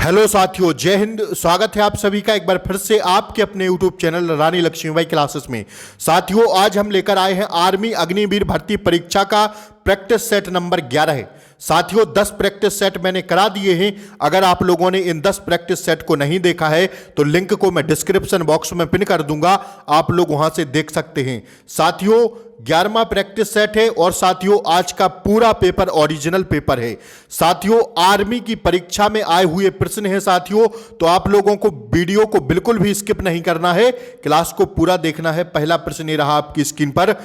Hello साथियों, जय हिंद। स्वागत है आप सभी का एक बार फिर से आपके अपने यूट्यूब चैनल रानी लक्ष्मीबाई क्लासेस में। साथियों, आज हम लेकर आए हैं आर्मी अग्निवीर भर्ती परीक्षा का प्रैक्टिस सेट नंबर 11 है। साथियों, 10 प्रैक्टिस सेट मैंने करा दिए हैं। अगर आप लोगों ने इन 10 प्रैक्टिस सेट को नहीं देखा है तो लिंक को मैं डिस्क्रिप्शन बॉक्स में पिन कर दूंगा, आप लोग वहां से देख सकते हैं। साथियों, 11वां प्रैक्टिस सेट है और साथियों आज का पूरा पेपर ओरिजिनल पेपर है। साथियों, आर्मी की परीक्षा में आए हुए प्रश्न हैं साथियों, तो आप लोगों को वीडियो को बिल्कुल भी स्किप नहीं करना है, क्लास को पूरा देखना है। पहला प्रश्न ये रहा आपकी स्क्रीन पर,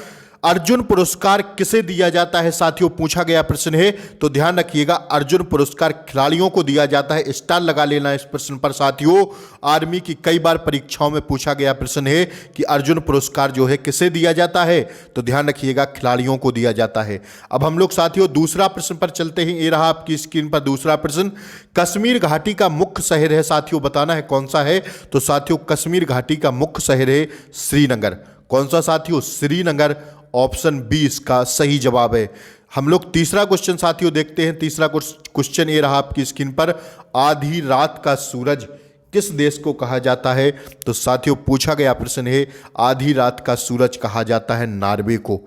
अर्जुन पुरस्कार किसे दिया जाता है? साथियों पूछा गया प्रश्न है, तो ध्यान रखिएगा, अर्जुन पुरस्कार खिलाड़ियों को दिया जाता है। स्टार लगा लेना इस प्रश्न पर। साथियों, आर्मी की कई बार परीक्षाओं में पूछा गया प्रश्न है कि अर्जुन पुरस्कार जो है किसे दिया जाता है, तो ध्यान रखिएगा, खिलाड़ियों को दिया जाता है। अब हम लोग साथियों दूसरा प्रश्न पर चलते हैं। ये रहा आपकी स्क्रीन पर दूसरा प्रश्न, कश्मीर घाटी का मुख्य शहर है, साथियों बताना है कौन सा है। तो साथियों, कश्मीर घाटी का मुख्य शहर है श्रीनगर। कौन सा साथियों? श्रीनगर। ऑप्शन बी इसका सही जवाब है। हम लोग तीसरा क्वेश्चन साथियों देखते हैं। तीसरा क्वेश्चन ये रहा आपकी स्क्रीन पर, आधी रात का सूरज किस देश को कहा जाता है? तो साथियों पूछा गया प्रश्न है, आधी रात का सूरज कहा जाता है नॉर्वे को।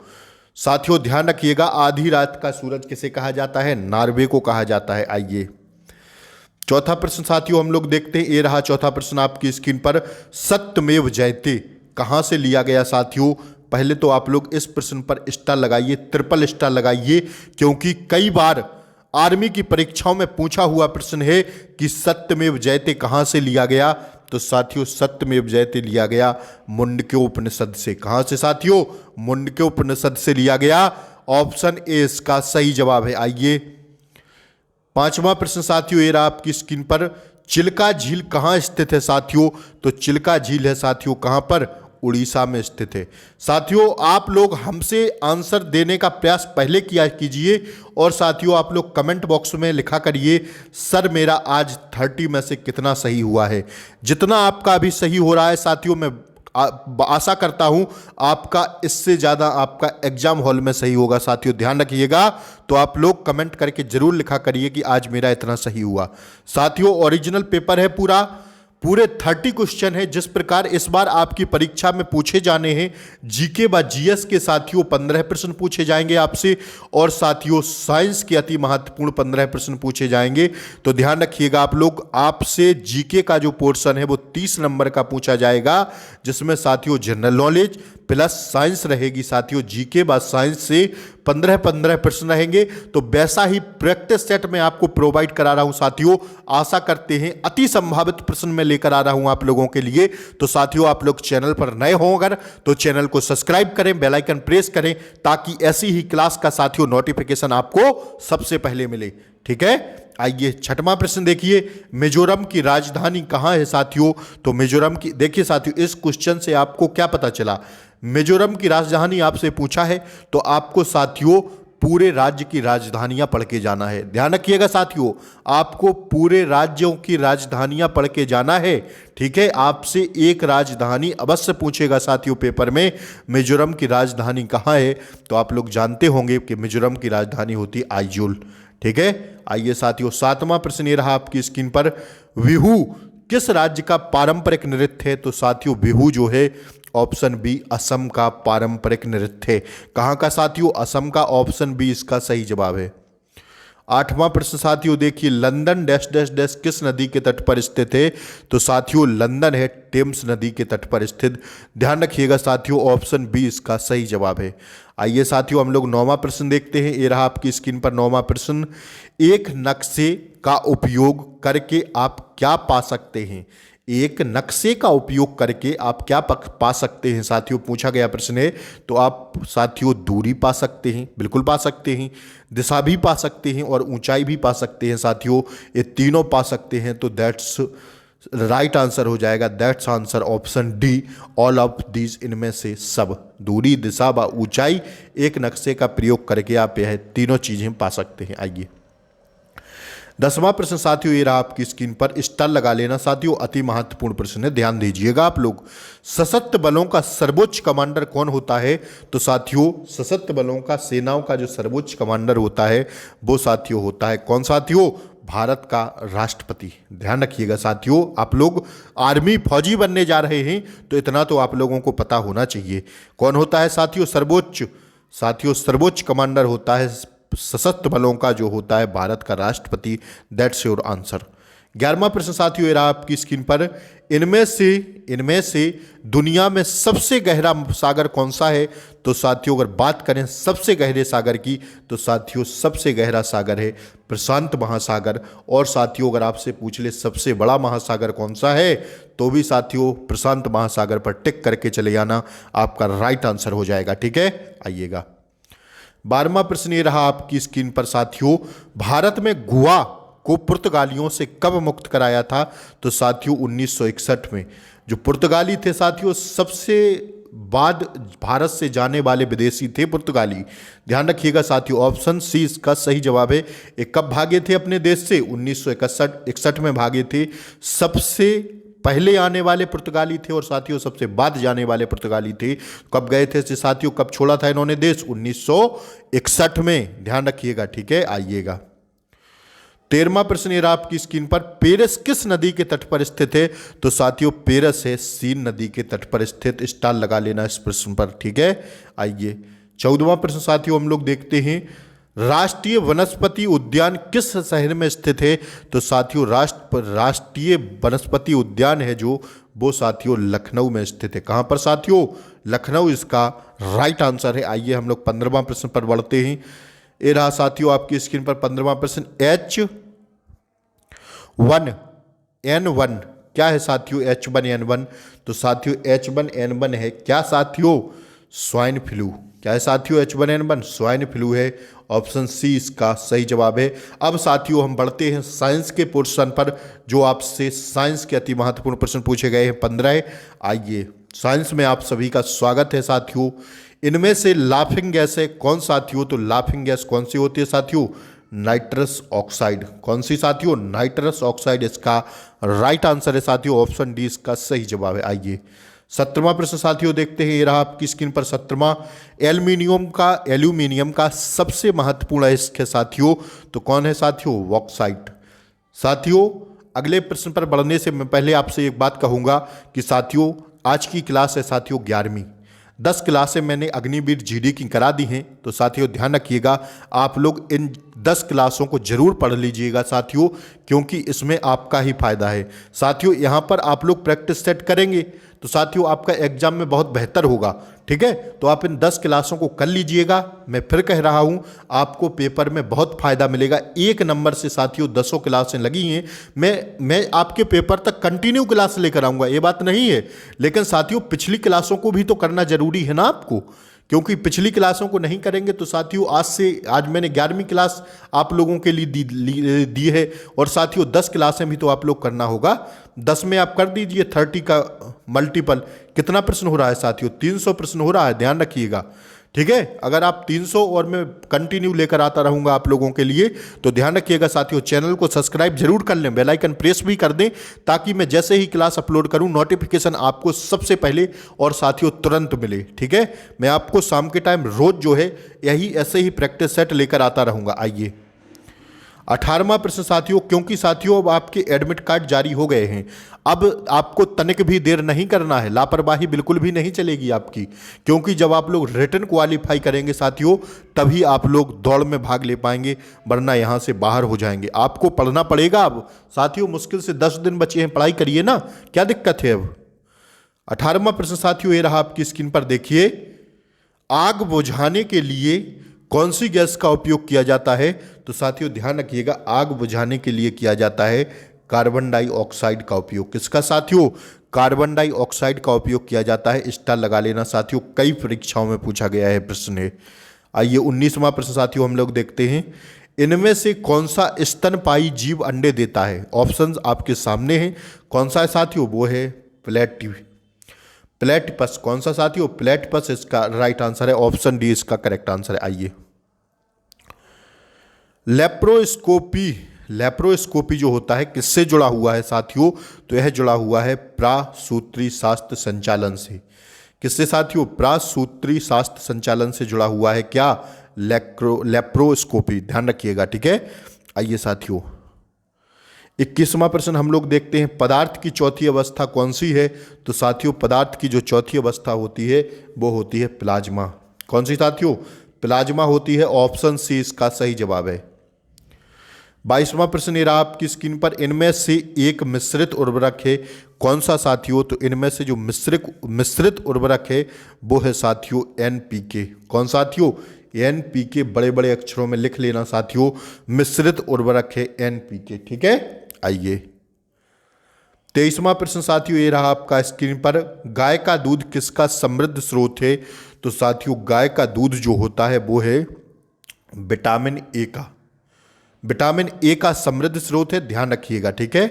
साथियों ध्यान रखिएगा, आधी रात का सूरज किसे कहा जाता है? नॉर्वे को कहा जाता है। आइए चौथा प्रश्न साथियों हम लोग देखते हैं। ये रहा चौथा प्रश्न आपकी स्क्रीन पर, सत्यमेव जयते कहां से लिया गया? साथियों पहले तो आप लोग इस प्रश्न पर स्टार लगाइए, ट्रिपल स्टार लगाइए, क्योंकि कई बार आर्मी की परीक्षाओं में पूछा हुआ प्रश्न है कि सत्यमेव जयते कहां से लिया गया। तो साथियों सत्यमेव जयते लिया गया मुंडक्यों उपनिषद से। कहां से साथियों? मुंडक्यों उपनिषद से लिया गया। ऑप्शन ए इसका सही जवाब है। आइए पांचवा प्रश्न साथियों ये रहा आपकी स्क्रीन पर, चिल्का झील कहां स्थित है? साथियों तो चिल्का झील है साथियों कहां पर? उड़ीसा में स्थित है। साथियों आप लोग हमसे आंसर देने का प्रयास पहले किया कीजिए और साथियों आप लोग कमेंट बॉक्स में लिखा करिए, सर मेरा आज 30 में से कितना सही हुआ है। जितना आपका अभी सही हो रहा है साथियों, मैं आशा करता हूं आपका इससे ज़्यादा आपका एग्जाम हॉल में सही होगा। साथियों ध्यान रखिएगा, तो आप लोग कमेंट करके जरूर लिखा करिए कि आज मेरा इतना सही हुआ। साथियों ओरिजिनल पेपर है, पूरे 30 क्वेश्चन है। जिस प्रकार इस बार आपकी परीक्षा में पूछे जाने हैं, जीके व जीएस के साथियों 15 प्रश्न पूछे जाएंगे आपसे, और साथियों साइंस के अति महत्वपूर्ण 15 प्रश्न पूछे जाएंगे। तो ध्यान रखिएगा आप लोग, आपसे जीके का जो पोर्शन है वो 30 नंबर का पूछा जाएगा, जिसमें साथियों जनरल नॉलेज प्लस साइंस रहेगी। साथियों जीके व साइंस से 15 प्रश्न रहेंगे। तो वैसा ही प्रैक्टिस सेट मैं आपको प्रोवाइड करा रहा हूं साथियों। आशा करते हैं अति संभावित प्रश्न मैं लेकर आ रहा हूं आप लोगों के लिए। तो साथियों आप लोग चैनल पर नए हो अगर, तो चैनल को सब्सक्राइब करें, बेल आइकन प्रेस करें, ताकि ऐसी ही क्लास का साथियों नोटिफिकेशन आपको सबसे पहले मिले। ठीक है, आइए छठवां प्रश्न देखिए, मिजोरम की राजधानी कहां है? साथियों तो मिजोरम की, देखिए साथियों इस क्वेश्चन से आपको क्या पता चला, मिजोरम की राजधानी आपसे पूछा है, तो आपको साथियों पूरे राज्य की राजधानियां पढ़ के जाना है। ध्यान रखिएगा साथियों, आपको पूरे राज्यों की राजधानियां पढ़ के जाना है। ठीक है, आपसे एक राजधानी अवश्य पूछेगा साथियों पेपर में, मिजोरम की राजधानी कहां है? तो आप लोग जानते होंगे कि मिजोरम की राजधानी होती आइजोल। ठीक है, आइए साथियों सातवां प्रश्न ये रहा आपकी स्क्रीन पर, बिहू किस राज्य का पारंपरिक नृत्य है? तो साथियों बिहू जो है ऑप्शन बी असम का पारंपरिक नृत्य है। कहां का साथियों? असम का। ऑप्शन बी इसका सही जवाब है। आठवां प्रश्न साथियों देखिए, लंदन डैश डैश डैश किस नदी के तट पर स्थित है? तो साथियों लंदन है टेम्स नदी के तट पर स्थित। ध्यान रखिएगा साथियों, ऑप्शन बी इसका सही जवाब है। आइए साथियों हम लोग नौवां प्रश्न देखते हैं। ये रहा आपकी स्क्रीन पर नौवां प्रश्न, एक नक्शे का उपयोग करके आप क्या पा सकते हैं? एक नक्शे का उपयोग करके आप क्या पा सकते हैं? साथियों पूछा गया प्रश्न है, तो आप साथियों दूरी पा सकते हैं, बिल्कुल पा सकते हैं, दिशा भी पा सकते हैं और ऊंचाई भी पा सकते हैं। साथियों ये तीनों पा सकते हैं, तो दैट्स राइट आंसर हो जाएगा। That's answer option D, all of these, इनमें से सब, दूरी दिशा व ऊंचाई, एक नक्शे का प्रयोग करके आप यह तीनों चीजें पा सकते हैं। आइए 10वां प्रश्न साथियों ये रहा आपकी स्क्रीन पर, स्टार लगा लेना साथियों, अति महत्वपूर्ण प्रश्न है, ध्यान दीजिएगा आप लोग। सशस्त्र बलों का सर्वोच्च कमांडर कौन होता है? तो साथियों सशस्त्र बलों का, सेनाओं का जो सर्वोच्च कमांडर होता है वो साथियों होता है कौन साथियों? भारत का राष्ट्रपति। ध्यान रखिएगा साथियों, आप लोग आर्मी फौजी बनने जा रहे हैं तो इतना तो आप लोगों को पता होना चाहिए। कौन होता है साथियों सर्वोच्च? साथियों सर्वोच्च कमांडर होता है सशस्त्र बलों का जो होता है भारत का राष्ट्रपति। That's your answer. 11वां प्रश्न साथियों ये रहा आपकी स्क्रीन पर, इनमें से दुनिया में सबसे गहरा सागर कौन सा है? तो साथियों अगर बात करें सबसे गहरे सागर की तो साथियों सबसे गहरा सागर है प्रशांत महासागर। और साथियों अगर आपसे पूछ ले सबसे बड़ा महासागर कौन सा है तो भी साथियों प्रशांत महासागर पर टिक करके चले जाना, आपका राइट आंसर हो जाएगा। ठीक है, आइएगा 12वां प्रश्न ये रहा आपकी स्क्रीन पर साथियों, भारत में गोवा को पुर्तगालियों से कब मुक्त कराया था? तो साथियों 1961 में। जो पुर्तगाली थे साथियों सबसे बाद भारत से जाने वाले विदेशी थे पुर्तगाली। ध्यान रखिएगा साथियों, ऑप्शन सी इसका सही जवाब है। ये कब भागे थे अपने देश से? 1961 में भागे थे। सबसे पहले आने वाले पुर्तगाली थे और साथियों सबसे बाद जाने वाले पुर्तगाली थे। कब गए थे साथियों, कब छोड़ा था इन्होंने देश? 1961 में। ध्यान रखिएगा। ठीक है, आइएगा 13वां प्रश्न ये रहा आपकी स्क्रीन पर, पेरिस किस नदी के तट पर स्थित है? तो साथियों पेरिस है सीन नदी के तट पर स्थित। स्टार लगा लेना इस प्रश्न पर। ठीक है, आइए 14वां प्रश्न साथियों हम लोग देखते हैं, राष्ट्रीय वनस्पति उद्यान किस शहर में स्थित है? तो साथियों राष्ट्रीय वनस्पति उद्यान है जो वो साथियों लखनऊ में स्थित है। कहां पर साथियों? लखनऊ इसका राइट आंसर है। आइए हम लोग 15वां प्रश्न पर बढ़ते हैं। ये रहा साथियों आपकी स्क्रीन पर 15वां प्रश्न, H1N1 क्या है साथियों? H1N1 तो साथियों H1N1 है क्या साथियों? Swine flu. क्या है साथियों? H1N1 स्वाइन फ्लू है। ऑप्शन सी इसका सही जवाब है। अब साथियों हम बढ़ते हैं साइंस के पोर्शन पर, जो आपसे साइंस के अति महत्वपूर्ण प्रश्न पूछे गए हैं 15। आइए साइंस में आप सभी का स्वागत है साथियों। इनमें से लाफिंग गैस है कौन साथियों? तो लाफिंग गैस कौन सी होती है साथियों? Nitrous oxide. कौन सी साथियों? नाइट्रस ऑक्साइड इसका राइट आंसर है साथियों। ऑप्शन डी इसका सही जवाब है। आइए 17वां प्रश्न साथियों देखते हैं। ये रहा आपकी स्क्रीन पर 17वां, एल्यूमिनियम का सबसे महत्वपूर्ण अयस्क है साथियों। तो कौन है साथियों? बॉक्साइट। साथियों अगले प्रश्न पर बढ़ने से मैं पहले आपसे एक बात कहूंगा कि साथियों आज की क्लास है साथियों 11वीं। 10 क्लासें मैंने अग्निवीर जीडी की करा दी हैं। तो साथियों ध्यान रखिएगा, आप लोग इन 10 क्लासों को जरूर पढ़ लीजिएगा साथियों, क्योंकि इसमें आपका ही फायदा है। साथियों यहाँ पर आप लोग प्रैक्टिस सेट करेंगे तो साथियों आपका एग्जाम में बहुत बेहतर होगा। ठीक है, तो आप इन 10 क्लासों को कर लीजिएगा। मैं फिर कह रहा हूँ आपको पेपर में बहुत फायदा मिलेगा। 1 नंबर से साथियों 10 क्लासें लगी हैं। मैं आपके पेपर तक कंटिन्यू क्लास लेकर आऊँगा, ये बात नहीं है। लेकिन साथियों पिछली क्लासों को भी तो करना जरूरी है ना आपको, क्योंकि पिछली क्लासों को नहीं करेंगे तो साथियों आज मैंने 11वीं क्लास आप लोगों के लिए दी है और साथियों 10 क्लासें भी तो आप लोग करना होगा। 10 में आप कर दीजिए 30 का मल्टीपल, कितना प्रश्न हो रहा है साथियों? 300 प्रश्न हो रहा है। ध्यान रखिएगा। ठीक है, अगर आप 300 और मैं कंटिन्यू लेकर आता रहूंगा आप लोगों के लिए, तो ध्यान रखिएगा साथियों चैनल को सब्सक्राइब जरूर कर लें, बेल आइकन प्रेस भी कर दें, ताकि मैं जैसे ही क्लास अपलोड करूं नोटिफिकेशन आपको सबसे पहले और साथियों तुरंत मिले। ठीक है, मैं आपको शाम के टाइम रोज जो है यही ऐसे ही प्रैक्टिस सेट लेकर आता रहूंगा। आइए 18वां प्रश्न साथियों, क्योंकि साथियों अब आपके एडमिट कार्ड जारी हो गए हैं, अब आपको तनिक भी देर नहीं करना है, लापरवाही बिल्कुल भी नहीं चलेगी आपकी, क्योंकि जब आप लोग रिटन क्वालिफाई करेंगे साथियों तभी आप लोग दौड़ में भाग ले पाएंगे, वरना यहाँ से बाहर हो जाएंगे। आपको पढ़ना पड़ेगा। अब साथियों मुश्किल से 10 दिन बचे हैं, पढ़ाई करिए ना, क्या दिक्कत है। अब 18वां प्रश्न साथियों ये रहा आपकी स्क्रीन पर देखिए, आग बुझाने के लिए कौन सी गैस का उपयोग किया जाता है? तो साथियों ध्यान रखिएगा, आग बुझाने के लिए किया जाता है कार्बन डाइऑक्साइड का उपयोग। किसका साथियों? कार्बन डाइऑक्साइड का उपयोग किया जाता है। स्टार लगा लेना साथियों, कई परीक्षाओं में पूछा गया है प्रश्न है। आइए 19वां प्रश्न साथियों हम लोग देखते हैं, इनमें से कौन सा स्तनपायी जीव अंडे देता है? ऑप्शंस आपके सामने हैं। कौन सा है साथियों? वो है प्लेटिपस। कौन सा साथियों? प्लेटिपस इसका राइट आंसर है। ऑप्शन डी इसका करेक्ट आंसर है। आइए लेप्रोस्कोपी जो होता है किससे जुड़ा हुआ है साथियों, तो यह जुड़ा हुआ है प्रासूत्री शास्त्र संचालन से। किससे साथियों, प्रासूत्री शास्त्र संचालन से जुड़ा हुआ है क्या, लेप्रोस्कोपी, ध्यान रखिएगा, ठीक है। आइए साथियों 21वां प्रश्न हम लोग देखते हैं, पदार्थ की चौथी अवस्था कौन सी है, तो साथियों पदार्थ की जो चौथी अवस्था होती है वो होती है प्लाज्मा। कौन सी साथियों, प्लाज्मा होती है, ऑप्शन सी इसका सही जवाब है। 22वां प्रश्न ये रहा आपकी स्क्रीन पर, इनमें से एक मिश्रित उर्वरक है, कौन सा साथियों, तो इनमें से जो मिश्रित उर्वरक है वो है साथियों एनपीके। कौन साथियों, एनपीके, बड़े बड़े अक्षरों में लिख लेना साथियों, मिश्रित उर्वरक है एनपीके, ठीक है। आइए 23वां प्रश्न साथियों ये रहा आपका स्क्रीन पर, गाय का दूध किसका समृद्ध स्रोत है, तो साथियों गाय का दूध जो होता है वो है विटामिन ए का, विटामिन ए का समृद्ध स्रोत है, ध्यान रखिएगा, ठीक है।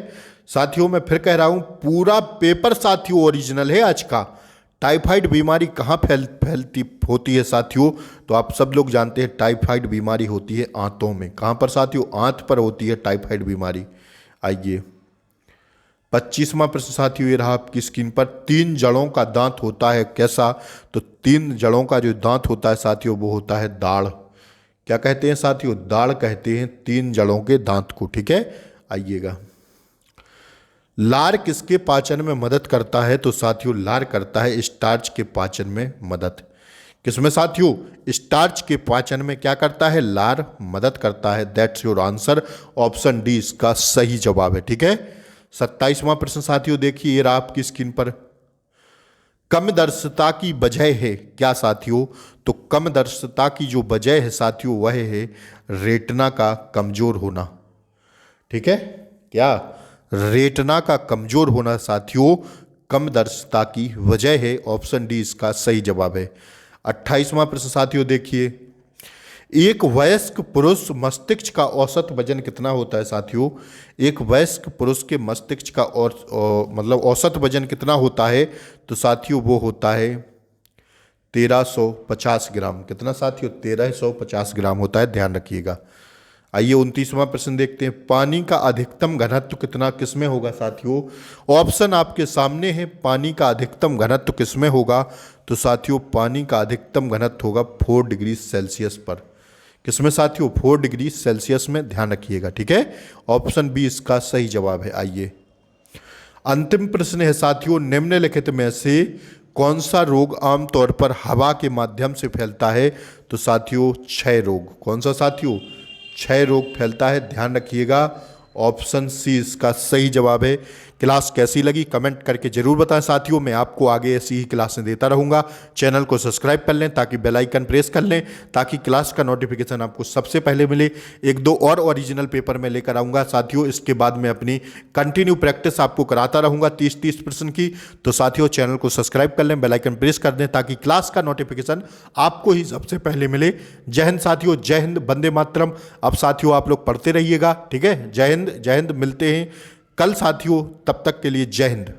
साथियों मैं फिर कह रहा हूं, पूरा पेपर साथियों ओरिजिनल है आज का। टाइफाइड बीमारी कहाँ फैलती होती है साथियों, तो आप सब लोग जानते हैं टाइफाइड बीमारी होती है आंतों में। कहाँ पर साथियों, आंत पर होती है टाइफाइड बीमारी। आइए 25वां प्रश्न साथियों ये रहा आपकी स्क्रीन पर, 3 जड़ों का दांत होता है कैसा, तो 3 जड़ों का जो दांत होता है साथियों वो होता है दाढ़। क्या कहते हैं साथियों, दाढ़ कहते हैं 3 जड़ों के दांत को, ठीक है। आइएगा लार किसके पाचन में मदद करता है, तो साथियों लार करता है स्टार्च के पाचन में मदद। किसमें साथियों, स्टार्च के पाचन में क्या करता है, लार मदद करता है। That's your answer, option D इसका सही जवाब है, ठीक है। 27वां प्रश्न साथियों देखिए ये रहा आपकी स्क्रीन पर, कम दर्शिता की वजह है क्या साथियों, तो कम दर्शिता की जो वजह है साथियों वह है रेटिना का कमजोर होना, ठीक है। क्या, रेटिना का कमजोर होना साथियों कम दर्शिता की वजह है, ऑप्शन डी इसका सही जवाब है। 28वां प्रश्न साथियों देखिए, एक वयस्क पुरुष मस्तिष्क का औसत वजन कितना होता है साथियों, एक वयस्क पुरुष के मस्तिष्क का मतलब औसत वजन कितना होता है, तो साथियों वो होता है 1350 ग्राम। कितना साथियों, 1350 ग्राम होता है, ध्यान रखिएगा। आइए 29वां प्रश्न देखते हैं, पानी का अधिकतम घनत्व कितना किसमें होगा साथियों, ऑप्शन आपके सामने है। पानी का अधिकतम घनत्व किसमें होगा, तो साथियों पानी का अधिकतम घनत्व होगा 4 डिग्री सेल्सियस पर। किसमें साथियों, 4 डिग्री सेल्सियस में, ध्यान रखिएगा, ठीक है। ऑप्शन बी इसका सही जवाब है। आइए अंतिम प्रश्न है साथियों, निम्नलिखित में से कौन सा रोग आमतौर पर हवा के माध्यम से फैलता है, तो साथियों क्षय रोग। कौन सा साथियों, क्षय रोग फैलता है, ध्यान रखिएगा, ऑप्शन सी इसका सही जवाब है। क्लास कैसी लगी कमेंट करके जरूर बताएं साथियों, मैं आपको आगे ऐसी ही क्लासें देता रहूंगा। चैनल को सब्सक्राइब कर लें, ताकि बेल आइकन प्रेस कर लें, ताकि क्लास का नोटिफिकेशन आपको सबसे पहले मिले। 1-2 और ओरिजिनल पेपर में लेकर आऊँगा साथियों, इसके बाद मैं अपनी कंटिन्यू प्रैक्टिस आपको कराता रहूँगा 30-30 प्रश्न की। तो साथियों चैनल को सब्सक्राइब कर लें, बेल आइकन प्रेस कर दें, ताकि क्लास का नोटिफिकेशन आपको ही सबसे पहले मिले। जय हिंद साथियों, जय हिंद, वंदे मातरम। अब साथियों आप लोग पढ़ते रहिएगा, ठीक है। जय हिंद, जय हिंद, मिलते हैं कल साथियों, तब तक के लिए जय हिंद।